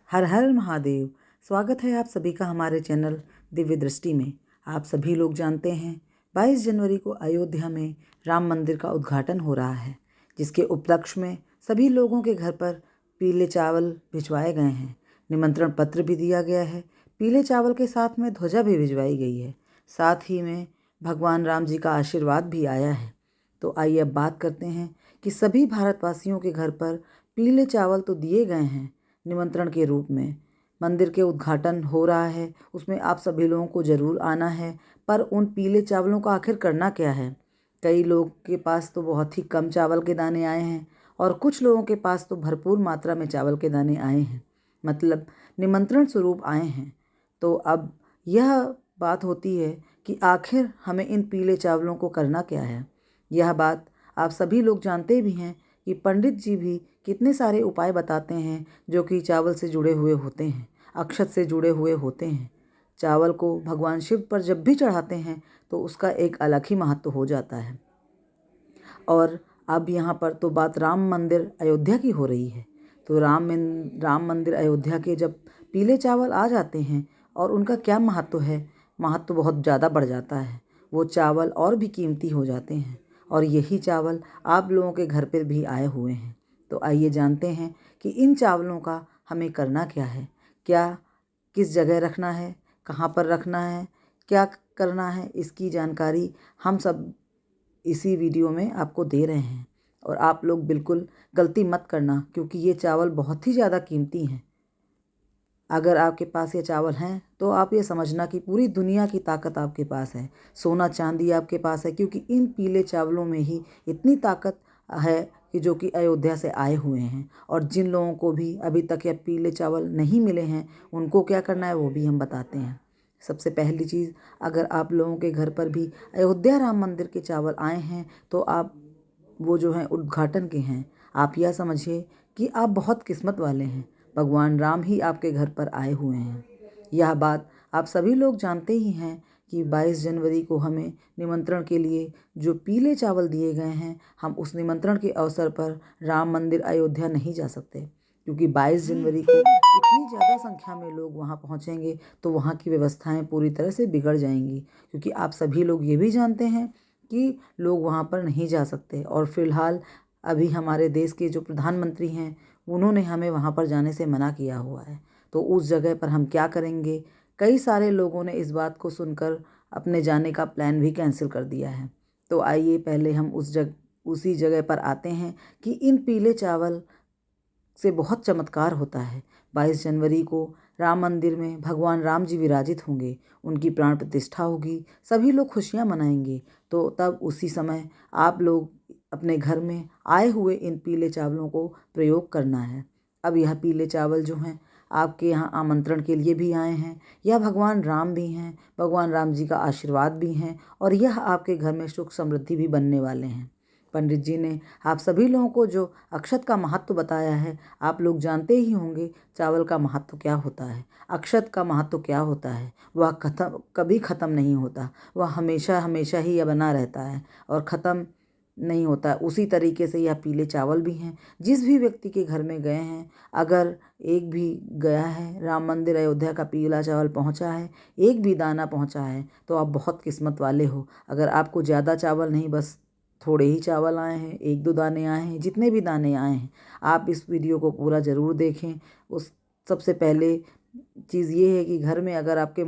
हर हर महादेव। स्वागत है आप सभी का हमारे चैनल दिव्य दृष्टि में। आप सभी लोग जानते हैं 22 जनवरी को अयोध्या में राम मंदिर का उद्घाटन हो रहा है, जिसके उपलक्ष्य में सभी लोगों के घर पर पीले चावल भिजवाए गए हैं। निमंत्रण पत्र भी दिया गया है। पीले चावल के साथ में ध्वजा भी भिजवाई गई है। साथ ही में भगवान राम जी का आशीर्वाद भी आया है। तो आइए अब बात करते हैं कि सभी भारतवासियों के घर पर पीले चावल तो दिए गए हैं निमंत्रण के रूप में। मंदिर के उद्घाटन हो रहा है, उसमें आप सभी लोगों को ज़रूर आना है। पर उन पीले चावलों का आखिर करना क्या है? कई लोग के पास तो बहुत ही कम चावल के दाने आए हैं और कुछ लोगों के पास तो भरपूर मात्रा में चावल के दाने आए हैं, मतलब निमंत्रण स्वरूप आए हैं। तो अब यह बात होती है कि आखिर हमें इन पीले चावलों को करना क्या है। यह बात आप सभी लोग जानते भी हैं कि पंडित जी भी कितने सारे उपाय बताते हैं जो कि चावल से जुड़े हुए होते हैं, अक्षत से जुड़े हुए होते हैं। चावल को भगवान शिव पर जब भी चढ़ाते हैं तो उसका एक अलग ही महत्व हो जाता है। और अब यहाँ पर तो बात राम मंदिर अयोध्या की हो रही है। तो राम मंदिर अयोध्या के जब पीले चावल आ जाते हैं और उनका क्या महत्व है, महत्व बहुत ज़्यादा बढ़ जाता है। वो चावल और भी कीमती हो जाते हैं और यही चावल आप लोगों के घर पर भी आए हुए हैं। तो आइए जानते हैं कि इन चावलों का हमें करना क्या है, किस जगह रखना है, कहाँ पर रखना है, क्या करना है, इसकी जानकारी हम सब इसी वीडियो में आपको दे रहे हैं। और आप लोग बिल्कुल गलती मत करना, क्योंकि ये चावल बहुत ही ज़्यादा कीमती हैं। अगर आपके पास ये चावल हैं तो आप ये समझना कि पूरी दुनिया की ताकत आपके पास है, सोना चांदी आपके पास है, क्योंकि इन पीले चावलों में ही इतनी ताकत है कि जो कि अयोध्या से आए हुए हैं। और जिन लोगों को भी अभी तक ये पीले चावल नहीं मिले हैं, उनको क्या करना है वो भी हम बताते हैं। सबसे पहली चीज़, अगर आप लोगों के घर पर भी अयोध्या राम मंदिर के चावल आए हैं तो आप वो जो हैं उद्घाटन के हैं, आप यह समझिए कि आप बहुत किस्मत वाले हैं। भगवान राम ही आपके घर पर आए हुए हैं। यह बात आप सभी लोग जानते ही हैं कि 22 जनवरी को हमें निमंत्रण के लिए जो पीले चावल दिए गए हैं, हम उस निमंत्रण के अवसर पर राम मंदिर अयोध्या नहीं जा सकते, क्योंकि 22 जनवरी को इतनी ज़्यादा संख्या में लोग वहाँ पहुँचेंगे तो वहाँ की व्यवस्थाएं पूरी तरह से बिगड़ जाएंगी। क्योंकि आप सभी लोग ये भी जानते हैं कि लोग वहाँ पर नहीं जा सकते। और फिलहाल अभी हमारे देश के जो प्रधानमंत्री हैं, उन्होंने हमें वहाँ पर जाने से मना किया हुआ है। तो उस जगह पर हम क्या करेंगे? कई सारे लोगों ने इस बात को सुनकर अपने जाने का प्लान भी कैंसिल कर दिया है। तो आइए पहले हम उसी जगह पर आते हैं कि इन पीले चावल से बहुत चमत्कार होता है। 22 जनवरी को राम मंदिर में भगवान राम जी विराजित होंगे, उनकी प्राण प्रतिष्ठा होगी, सभी लोग खुशियाँ मनाएंगे। तो तब उसी समय आप लोग अपने घर में आए हुए इन पीले चावलों को प्रयोग करना है। अब यह पीले चावल जो हैं आपके यहाँ आमंत्रण के लिए भी आए हैं। यह भगवान राम भी हैं, भगवान राम जी का आशीर्वाद भी हैं, और यह आपके घर में सुख समृद्धि भी बनने वाले हैं। पंडित जी ने आप सभी लोगों को जो अक्षत का महत्व बताया है, आप लोग जानते ही होंगे चावल का महत्व क्या होता है, अक्षत का महत्व क्या होता है। वह कभी ख़त्म नहीं होता, वह हमेशा हमेशा ही यह बना रहता है और ख़त्म नहीं होता। उसी तरीके से यह पीले चावल भी हैं। जिस भी व्यक्ति के घर में गए हैं, अगर एक भी गया है राम मंदिर अयोध्या का पीला चावल पहुंचा है, एक भी दाना पहुंचा है, तो आप बहुत किस्मत वाले हो। अगर आपको ज़्यादा चावल नहीं, बस थोड़े ही चावल आए हैं, एक दो दाने आए हैं, जितने भी दाने आए हैं, आप इस वीडियो को पूरा ज़रूर देखें। उस सबसे पहले चीज़ ये है कि घर में अगर आपके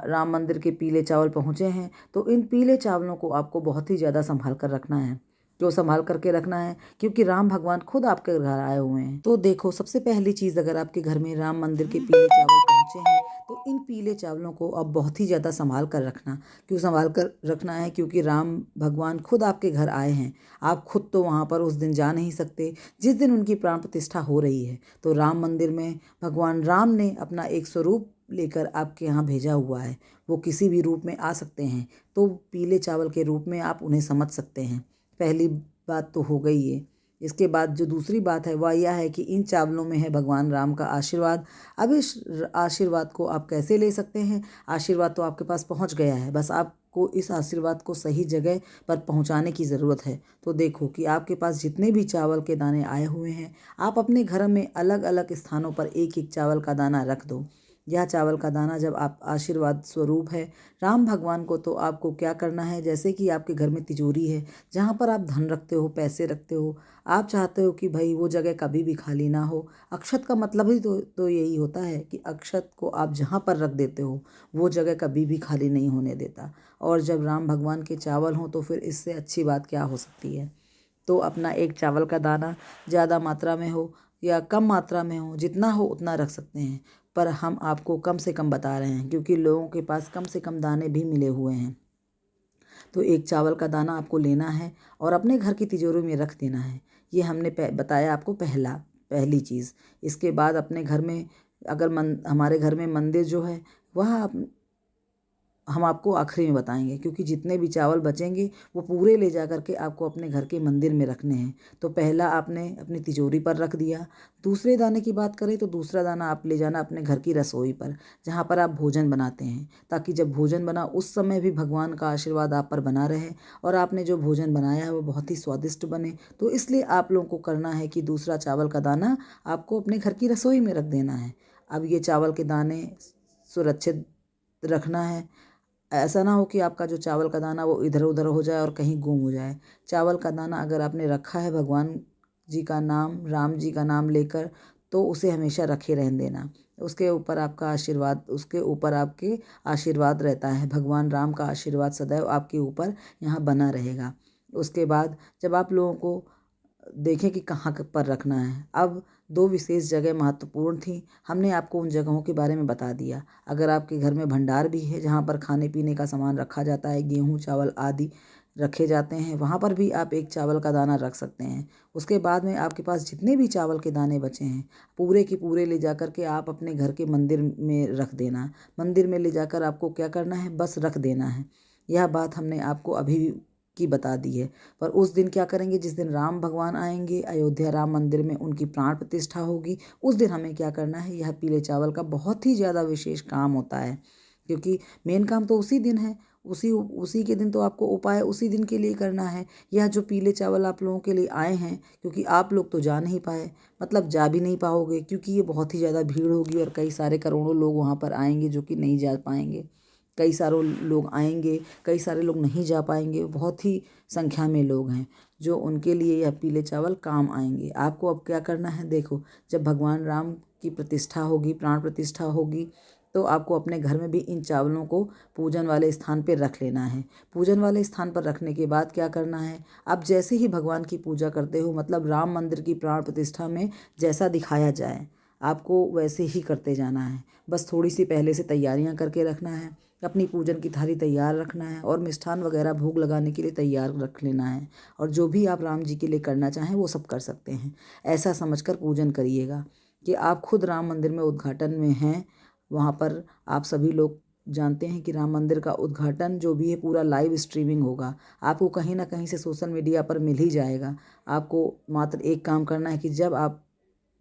राम मंदिर के पीले चावल पहुँचे हैं तो इन पीले चावलों को आपको बहुत ही ज़्यादा संभाल कर रखना है। क्यों संभाल करके रखना है? क्योंकि राम भगवान खुद आपके घर आए हुए हैं। तो देखो, सबसे पहली चीज़, अगर आपके घर में राम मंदिर के पीले चावल पहुँचे हैं तो इन पीले चावलों को अब बहुत ही ज़्यादा संभाल कर रखना। क्यों संभाल कर रखना है? क्योंकि राम भगवान खुद आपके घर आए हैं। आप खुद तो वहाँ पर उस दिन जा नहीं सकते जिस दिन उनकी प्राण प्रतिष्ठा हो रही है। तो राम मंदिर में भगवान राम ने अपना एक स्वरूप लेकर आपके यहाँ भेजा हुआ है। वो किसी भी रूप में आ सकते हैं, तो पीले चावल के रूप में आप उन्हें समझ सकते हैं। पहली बात तो हो गई ये। इसके बाद जो दूसरी बात है वह यह है कि इन चावलों में है भगवान राम का आशीर्वाद। अब इस आशीर्वाद को आप कैसे ले सकते हैं? आशीर्वाद तो आपके पास पहुंच गया है, बस आपको आपको इस आशीर्वाद को सही जगह पर पहुंचाने की ज़रूरत है। तो देखो कि आपके पास जितने भी चावल के दाने आए हुए हैं, आप अपने घर में अलग अलग स्थानों पर एक एक चावल का दाना रख दो। यह चावल का दाना जब आप आशीर्वाद स्वरूप है राम भगवान को, तो आपको क्या करना है, जैसे कि आपके घर में तिजोरी है जहाँ पर आप धन रखते हो, पैसे रखते हो, आप चाहते हो कि भाई वो जगह कभी भी खाली ना हो। अक्षत का मतलब ही तो यही होता है कि अक्षत को आप जहाँ पर रख देते हो वो जगह कभी भी खाली नहीं होने देता। और जब राम भगवान के चावल हों तो फिर इससे अच्छी बात क्या हो सकती है। तो अपना एक चावल का दाना ज़्यादा मात्रा में हो या कम मात्रा में हो, जितना हो उतना रख सकते हैं, पर हम आपको कम से कम बता रहे हैं क्योंकि लोगों के पास कम से कम दाने भी मिले हुए हैं। तो एक चावल का दाना आपको लेना है और अपने घर की तिजोरी में रख देना है। ये हमने बताया आपको पहली चीज़। इसके बाद अपने घर में अगर हमारे घर में मंदिर जो है वह हम आपको आखिरी में बताएंगे, क्योंकि जितने भी चावल बचेंगे वो पूरे ले जा कर के आपको अपने घर के मंदिर में रखने हैं। तो पहला आपने अपनी तिजोरी पर रख दिया। दूसरे दाने की बात करें तो दूसरा दाना आप ले जाना अपने घर की रसोई पर, जहाँ पर आप भोजन बनाते हैं, ताकि जब भोजन बना उस समय भी भगवान का आशीर्वाद आप पर बना रहे और आपने जो भोजन बनाया है वो बहुत ही स्वादिष्ट बने। तो इसलिए आप लोगों को करना है कि दूसरा चावल का दाना आपको अपने घर की रसोई में रख देना है। अब ये चावल के दाने सुरक्षित रखना है। ऐसा ना हो कि आपका जो चावल का दाना वो इधर उधर हो जाए और कहीं गुम हो जाए। चावल का दाना अगर आपने रखा है भगवान जी का नाम, राम जी का नाम लेकर, तो उसे हमेशा रखे रहने देना। उसके ऊपर आपका आशीर्वाद, उसके ऊपर आपके आशीर्वाद रहता है। भगवान राम का आशीर्वाद सदैव आपके ऊपर यहाँ बना रहेगा। उसके बाद जब आप लोगों को देखें कि कहाँ पर रखना है, अब दो विशेष जगह महत्वपूर्ण थी, हमने आपको उन जगहों के बारे में बता दिया। अगर आपके घर में भंडार भी है जहाँ पर खाने पीने का सामान रखा जाता है, गेहूँ चावल आदि रखे जाते हैं, वहाँ पर भी आप एक चावल का दाना रख सकते हैं। उसके बाद में आपके पास जितने भी चावल के दाने बचे हैं पूरे के पूरे ले जा कर के आप अपने घर के मंदिर में रख देना। मंदिर में ले जाकर आपको क्या करना है, बस रख देना है। यह बात हमने आपको अभी की बता दी है। पर उस दिन क्या करेंगे, जिस दिन राम भगवान आएंगे अयोध्या राम मंदिर में, उनकी प्राण प्रतिष्ठा होगी, उस दिन हमें क्या करना है, यह पीले चावल का बहुत ही ज़्यादा विशेष काम होता है, क्योंकि मेन काम तो उसी दिन है। उसी के दिन तो आपको उपाय उसी दिन के लिए करना है। यह जो पीले चावल आप लोगों के लिए आए हैं, क्योंकि आप लोग तो जा नहीं पाए, मतलब जा भी नहीं पाओगे, क्योंकि ये बहुत ही ज़्यादा भीड़ होगी और कई सारे करोड़ों लोग वहाँ पर आएंगे जो कि नहीं जा पाएंगे। कई सारे लोग आएंगे, कई सारे लोग नहीं जा पाएंगे। बहुत ही संख्या में लोग हैं जो उनके लिए यह पीले चावल काम आएंगे। आपको अब क्या करना है, देखो, जब भगवान राम की प्रतिष्ठा होगी, प्राण प्रतिष्ठा होगी, तो आपको अपने घर में भी इन चावलों को पूजन वाले स्थान पर रख लेना है। पूजन वाले स्थान पर रखने के बाद क्या करना है, आप जैसे ही भगवान की पूजा करते हो, मतलब राम मंदिर की प्राण प्रतिष्ठा में जैसा दिखाया जाए आपको वैसे ही करते जाना है। बस थोड़ी सी पहले से तैयारियां करके रखना है, अपनी पूजन की थाली तैयार रखना है और मिष्ठान वगैरह भोग लगाने के लिए तैयार रख लेना है। और जो भी आप राम जी के लिए करना चाहें वो सब कर सकते हैं। ऐसा समझकर पूजन करिएगा कि आप खुद राम मंदिर में उद्घाटन में हैं। वहाँ पर आप सभी लोग जानते हैं कि राम मंदिर का उद्घाटन जो भी है पूरा लाइव स्ट्रीमिंग होगा। आपको कहीं ना कहीं से सोशल मीडिया पर मिल ही जाएगा। आपको मात्र एक काम करना है कि जब आप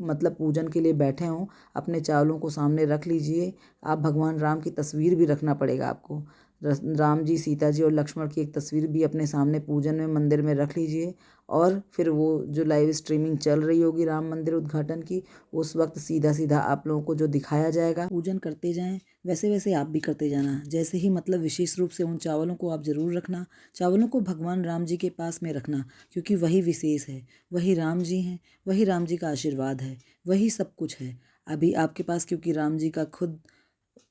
मतलब पूजन के लिए बैठे हों, अपने चावलों को सामने रख लीजिए। आप भगवान राम की तस्वीर भी रखना पड़ेगा आपको। राम जी, सीता जी और लक्ष्मण की एक तस्वीर भी अपने सामने पूजन में मंदिर में रख लीजिए। और फिर वो जो लाइव स्ट्रीमिंग चल रही होगी राम मंदिर उद्घाटन की, उस वक्त सीधा सीधा आप लोगों को जो दिखाया जाएगा, पूजन करते जाएं, वैसे वैसे आप भी करते जाना। जैसे ही मतलब विशेष रूप से उन चावलों को आप ज़रूर रखना। चावलों को भगवान राम जी के पास में रखना, क्योंकि वही विशेष है, वही राम जी हैं, वही राम जी का आशीर्वाद है, वही सब कुछ है। अभी आपके पास क्योंकि राम जी का खुद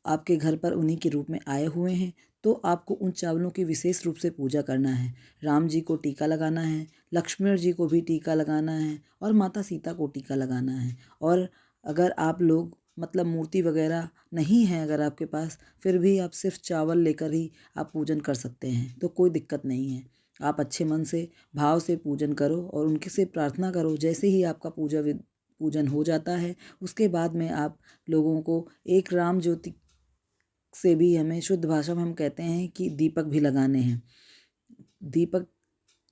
आपके घर पर उन्हीं के रूप में आए हुए हैं, तो आपको उन चावलों की विशेष रूप से पूजा करना है। राम जी को टीका लगाना है, लक्ष्मण जी को भी टीका लगाना है और माता सीता को टीका लगाना है। और अगर आप लोग मतलब मूर्ति वगैरह नहीं है अगर आपके पास, फिर भी आप सिर्फ चावल लेकर ही आप पूजन कर सकते हैं, तो कोई दिक्कत नहीं है। आप अच्छे मन से भाव से पूजन करो और उनके से प्रार्थना करो। जैसे ही आपका पूजन हो जाता है, उसके बाद में आप लोगों को एक राम ज्योति से भी, हमें शुद्ध भाषा में हम कहते हैं कि दीपक भी लगाने हैं। दीपक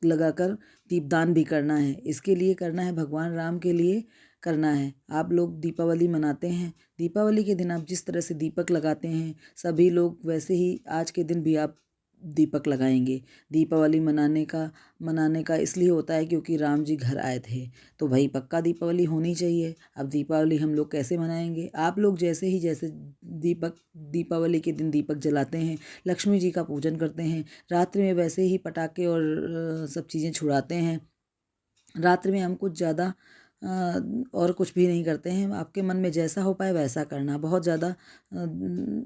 लगाकर दीपदान भी करना है। इसके लिए करना है, भगवान राम के लिए करना है। आप लोग दीपावली मनाते हैं, दीपावली के दिन आप जिस तरह से दीपक लगाते हैं, सभी लोग वैसे ही आज के दिन भी आप दीपक लगाएंगे। दीपावली मनाने का इसलिए होता है क्योंकि राम जी घर आए थे, तो भाई पक्का दीपावली होनी चाहिए। अब दीपावली हम लोग कैसे मनाएंगे? आप लोग जैसे दीपावली के दिन दीपक जलाते हैं, लक्ष्मी जी का पूजन करते हैं, रात्रि में वैसे ही पटाखे और सब चीज़ें छुड़ाते हैं। रात्रि में हम कुछ ज़्यादा और कुछ भी नहीं करते हैं। आपके मन में जैसा हो पाए वैसा करना, बहुत ज़्यादा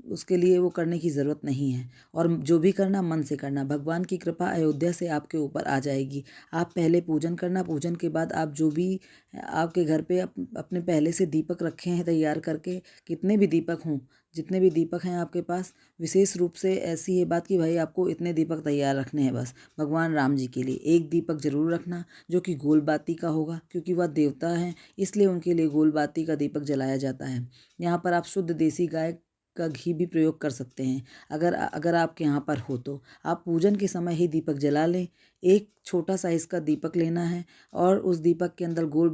उसके लिए वो करने की ज़रूरत नहीं है। और जो भी करना मन से करना, भगवान की कृपा अयोध्या से आपके ऊपर आ जाएगी। आप पहले पूजन करना, पूजन के बाद आप जो भी आपके घर पे अपने पहले से दीपक रखे हैं तैयार करके, कितने भी दीपक हों, जितने भी दीपक हैं आपके पास, विशेष रूप से ऐसी ये बात कि भाई आपको इतने दीपक तैयार रखने हैं बस भगवान राम जी के लिए। एक दीपक ज़रूर रखना जो कि गोल बाती का होगा, क्योंकि वह देवता हैं, इसलिए उनके लिए गोल बाती का दीपक जलाया जाता है। यहाँ पर आप शुद्ध देसी गाय का घी भी प्रयोग कर सकते हैं, अगर आपके यहाँ पर हो तो। आप पूजन के समय ही दीपक जला लें। एक छोटा साइज़ का दीपक लेना है और उस दीपक के अंदर गोल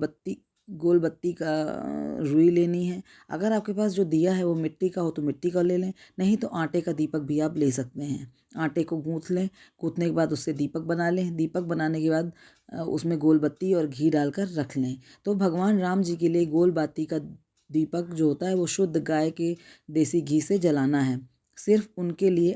बत्ती का रुई लेनी है। अगर आपके पास जो दिया है वो मिट्टी का हो तो मिट्टी का ले लें, नहीं तो आटे का दीपक भी आप ले सकते हैं। आटे को गूँथ लें, गूँथने के बाद उससे दीपक बना लें। दीपक बनाने के बाद उसमें गोल बत्ती और घी डालकर रख लें। तो भगवान राम जी के लिए गोल बाती का दीपक जो होता है वो शुद्ध गाय के देसी घी से जलाना है। सिर्फ उनके लिए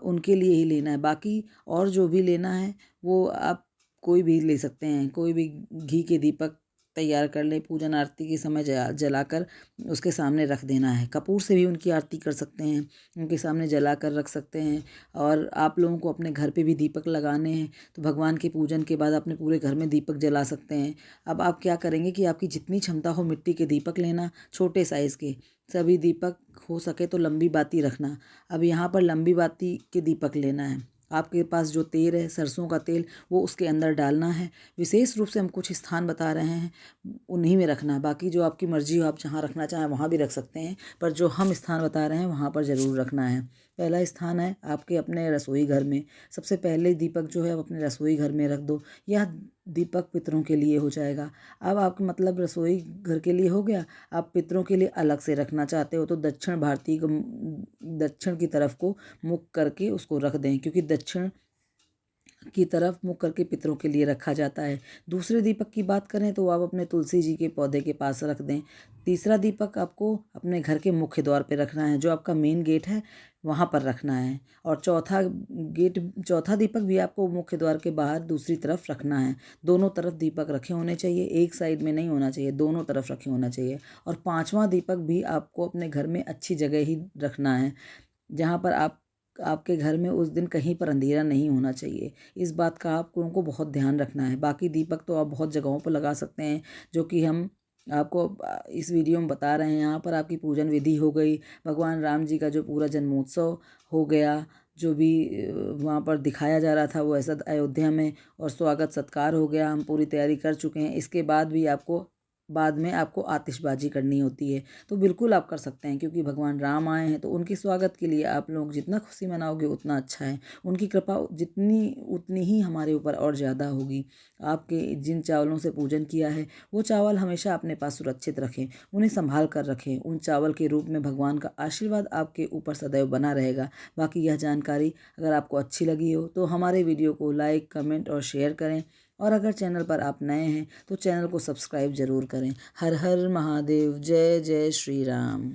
उनके लिए ही लेना है। बाकी और जो भी लेना है वो आप कोई भी ले सकते हैं। कोई भी घी के दीपक तैयार कर लें, पूजन आरती के समय जलाकर उसके सामने रख देना है। कपूर से भी उनकी आरती कर सकते हैं, उनके सामने जलाकर रख सकते हैं। और आप लोगों को अपने घर पे भी दीपक लगाने हैं तो भगवान के पूजन के बाद अपने पूरे घर में दीपक जला सकते हैं। अब आप क्या करेंगे कि आपकी जितनी क्षमता हो मिट्टी के दीपक लेना, छोटे साइज़ के सभी दीपक, हो सके तो लंबी बाती रखना। अब यहाँ पर लंबी बाती के दीपक लेना है। आपके पास जो तेल है, सरसों का तेल, वो उसके अंदर डालना है। विशेष रूप से हम कुछ स्थान बता रहे हैं, उन्हीं में रखना है। बाकी जो आपकी मर्जी हो, आप जहाँ रखना चाहें वहाँ भी रख सकते हैं, पर जो हम स्थान बता रहे हैं वहाँ पर ज़रूर रखना है। पहला स्थान है आपके अपने रसोई घर में। सबसे पहले दीपक जो है आप अपने रसोई घर में रख दो। यह दीपक पितरों के लिए हो जाएगा। अब आपका मतलब रसोई घर के लिए हो गया। आप पितरों के लिए अलग से रखना चाहते हो तो दक्षिण की तरफ को मुख करके उसको रख दें, क्योंकि दक्षिण की तरफ मुख करके पितरों के लिए रखा जाता है। दूसरे दीपक की बात करें तो आप अपने तुलसी जी के पौधे के पास रख दें। तीसरा दीपक आपको अपने घर के मुख्य द्वार पे रखना है, जो आपका मेन गेट है वहाँ पर रखना है। और चौथा दीपक भी आपको मुख्य द्वार के बाहर दूसरी तरफ रखना है। दोनों तरफ दीपक रखे होने चाहिए, एक साइड में नहीं होना चाहिए, दोनों तरफ रखे होना चाहिए। और पांचवां दीपक भी आपको अपने घर में अच्छी जगह ही रखना है, जहाँ पर आपके घर में उस दिन कहीं पर अंधेरा नहीं होना चाहिए। इस बात का आप लोगों को बहुत ध्यान रखना है। बाकी दीपक तो आप बहुत जगहों पर लगा सकते हैं, जो कि हम आपको इस वीडियो में बता रहे हैं। यहाँ पर आपकी पूजन विधि हो गई, भगवान राम जी का जो पूरा जन्मोत्सव हो गया, जो भी वहाँ पर दिखाया जा रहा था वो ऐसा अयोध्या में, और स्वागत सत्कार हो गया। हम पूरी तैयारी कर चुके हैं। इसके बाद भी बाद में आपको आतिशबाजी करनी होती है, तो बिल्कुल आप कर सकते हैं, क्योंकि भगवान राम आए हैं तो उनके स्वागत के लिए आप लोग जितना खुशी मनाओगे उतना अच्छा है। उनकी कृपा उतनी ही हमारे ऊपर और ज़्यादा होगी। आपके जिन चावलों से पूजन किया है वो चावल हमेशा अपने पास सुरक्षित रखें, उन्हें संभाल कर रखें। उन चावल के रूप में भगवान का आशीर्वाद आपके ऊपर सदैव बना रहेगा। बाकी यह जानकारी अगर आपको अच्छी लगी हो तो हमारे वीडियो को लाइक, कमेंट और शेयर करें। और अगर चैनल पर आप नए हैं तो चैनल को सब्सक्राइब जरूर करें। हर हर महादेव। जय जय श्री राम।